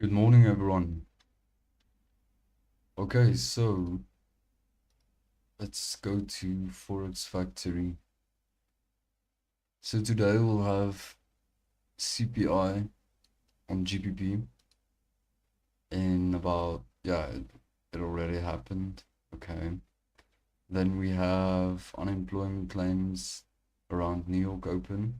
Good morning, everyone. Okay, so let's go to Forex Factory. So today we'll have CPI on GBP in about, it already happened. Okay. Then we have unemployment claims around New York Open.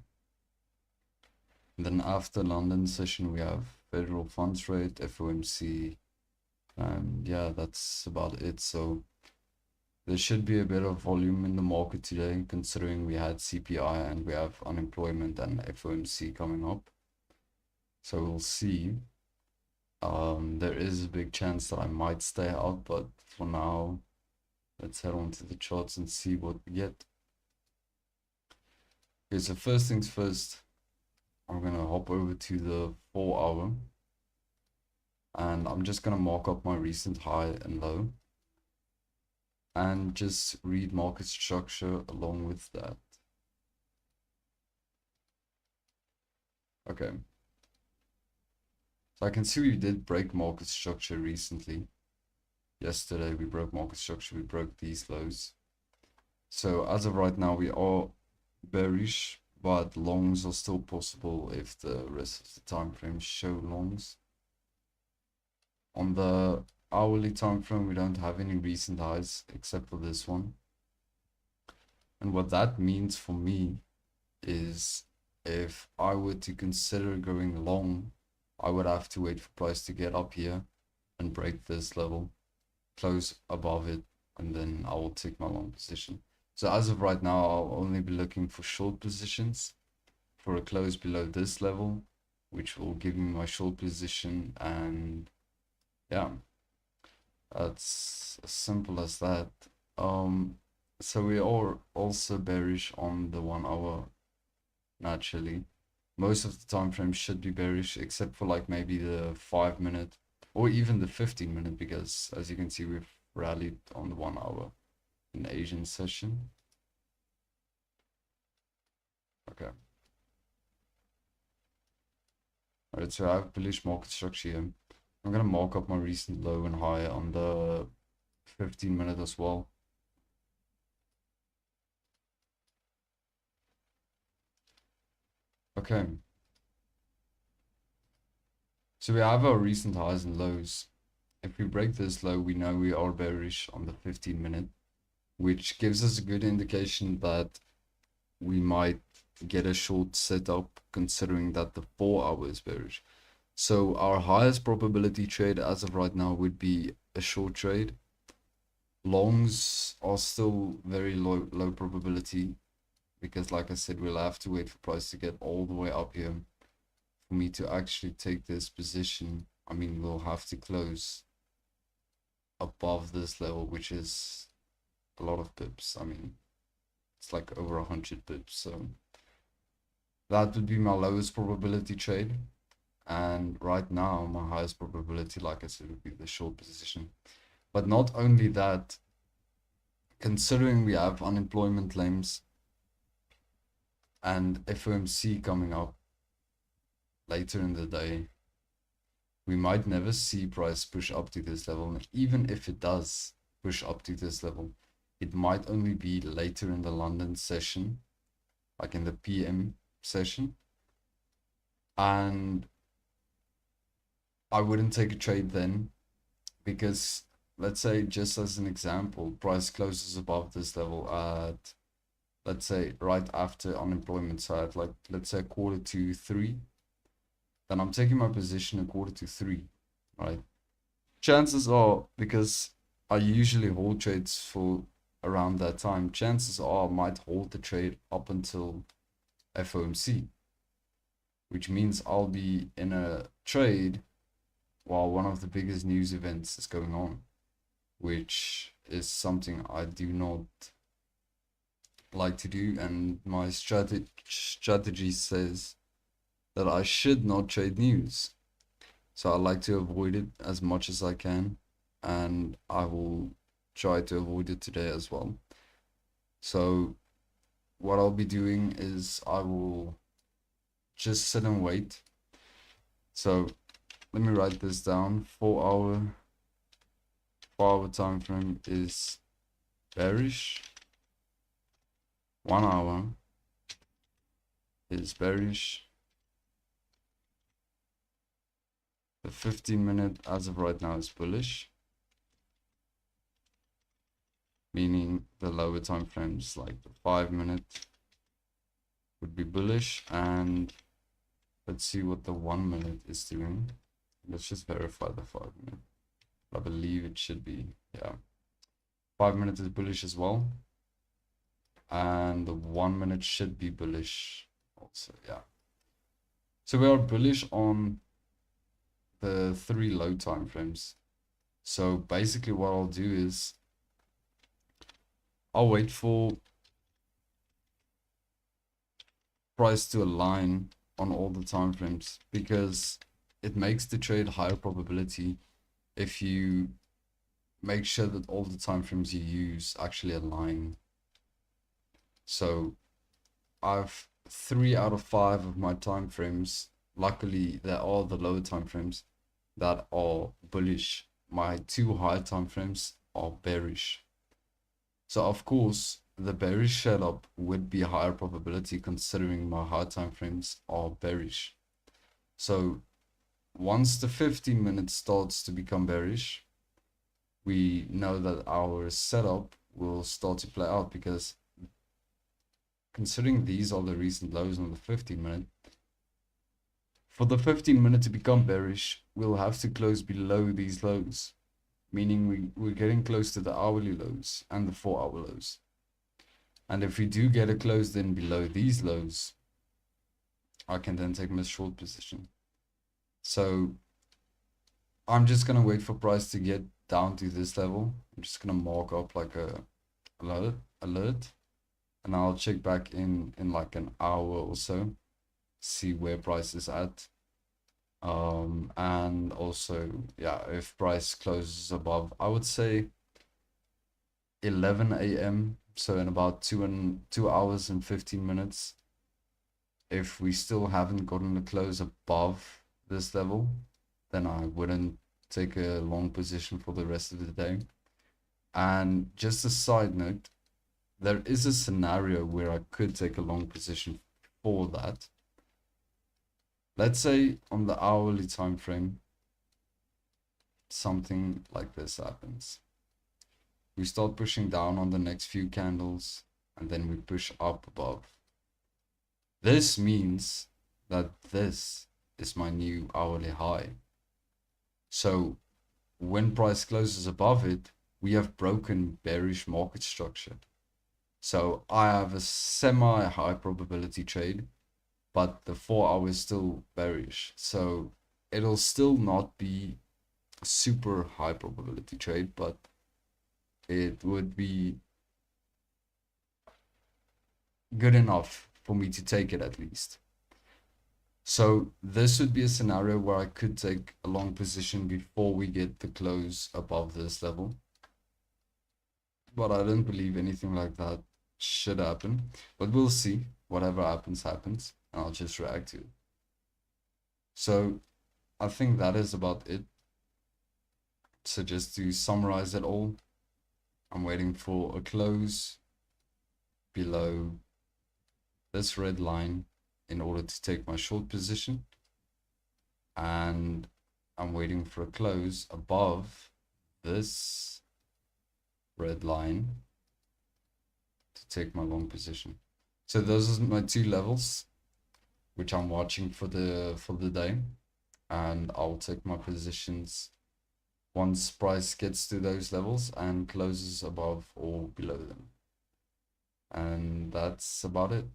And then after London session, we have federal funds rate, FOMC, and yeah, that's about it. So there should be a bit of volume in the market today, considering we had CPI and we have unemployment and FOMC coming up. So we'll see. There is a big chance that I might stay out, but for now, let's head on to the charts and see what we get. Okay, so first things first, I'm gonna hop over to the 4 hour and I'm just gonna mark up my recent high and low and just read market structure along with that. Okay. So I can see we did break market structure recently. Yesterday we broke market structure, we broke these lows. So as of right now we are bearish, but longs are still possible if the rest of the time frames show longs. On the hourly time frame we don't have any recent highs except for this one. And what that means for me is if I were to consider going long, I would have to wait for price to get up here and break this level, close above it, and then I will take my long position. So as of right now, I'll only be looking for short positions for a close below this level, which will give me my short position. And yeah, that's as simple as that. So we are also bearish on the 1 hour naturally. Most of the time frames should be bearish, except for like maybe the 5 minute or even the 15 minute, because as you can see, we've rallied on the 1 hour in the Asian session. Okay. Alright, so I have bullish market structure here. I'm gonna mark up my recent low and high on the 15 minute as well. Okay. So we have our recent highs and lows. If we break this low, we know we are bearish on the 15 minute, which gives us a good indication that we might get a short setup considering that the 4 hour is bearish. So our highest probability trade as of right now would be a short trade. Longs are still very low probability because like I said, we'll have to wait for price to get all the way up here for me to actually take this position. I mean, we'll have to close above this level, which is a lot of pips. I mean, it's like over 100 pips. So that would be my lowest probability trade. And right now, my highest probability, like I said, would be the short position. But not only that, considering we have unemployment claims and FOMC coming up later in the day, we might never see price push up to this level. And even if it does push up to this level, it might only be later in the London session, like in the PM session. And I wouldn't take a trade then, because let's say, just as an example, price closes above this level at, let's say, right after unemployment side, like let's say 2:45, then I'm taking my position at 2:45, right? Chances are, because I usually hold trades for around that time, chances are I might hold the trade up until FOMC, which means I'll be in a trade while one of the biggest news events is going on, which is something I do not like to do, and my strategy says that I should not trade news. So I like to avoid it as much as I can, and I will try to avoid it today as well. So what I'll be doing is I will just sit and wait. So let me write this down. 4 hour time frame is bearish. 1 hour is bearish. The 15-minute as of right now is bullish, meaning the lower time frames like the 5-minute would be bullish. And let's see what the 1-minute is doing. Let's just verify the 5-minute. I believe it should be, yeah. 5-minute is bullish as well. And the 1-minute should be bullish also, yeah. So we are bullish on the 3 low time frames. So basically what I'll do is I'll wait for price to align on all the time frames, because it makes the trade higher probability if you make sure that all the time frames you use actually align. So I've 3 out of 5 of my time frames, luckily there are the lower time frames that are bullish. My 2 high time frames are bearish. So of course the bearish setup would be a higher probability considering my high time frames are bearish. So once the 15-minute starts to become bearish, we know that our setup will start to play out, because considering these are the recent lows on the 15-minute, for the 15-minute to become bearish, we'll have to close below these lows, meaning we're getting close to the hourly lows and the 4-hour lows. And if we do get a close then below these lows, I can then take my short position. So I'm just going to wait for price to get down to this level. I'm just going to mark up like a alert, and I'll check back in like an hour or so, see where price is at. And also, yeah, if price closes above, I would say 11 a.m. So in about 2 hours and 15 minutes, if we still haven't gotten a close above this level, then I wouldn't take a long position for the rest of the day. And just a side note, there is a scenario where I could take a long position for that. Let's say on the hourly time frame, something like this happens. We start pushing down on the next few candles, and then we push up above. This means that this is my new hourly high. So when price closes above it, we have broken bearish market structure. So I have a semi-high probability trade, but the 4-hour is still bearish. So it'll still not be a super high probability trade, but it would be good enough for me to take it at least. So this would be a scenario where I could take a long position before we get the close above this level. But I don't believe anything like that should happen. But we'll see. Whatever happens, happens. And I'll just react to it. So I think that is about it. So just to summarize it all, I'm waiting for a close below this red line in order to take my short position, and I'm waiting for a close above this red line to take my long position. So those are my 2 levels which I'm watching for the day, and I'll take my positions once price gets to those levels and closes above or below them. And that's about it.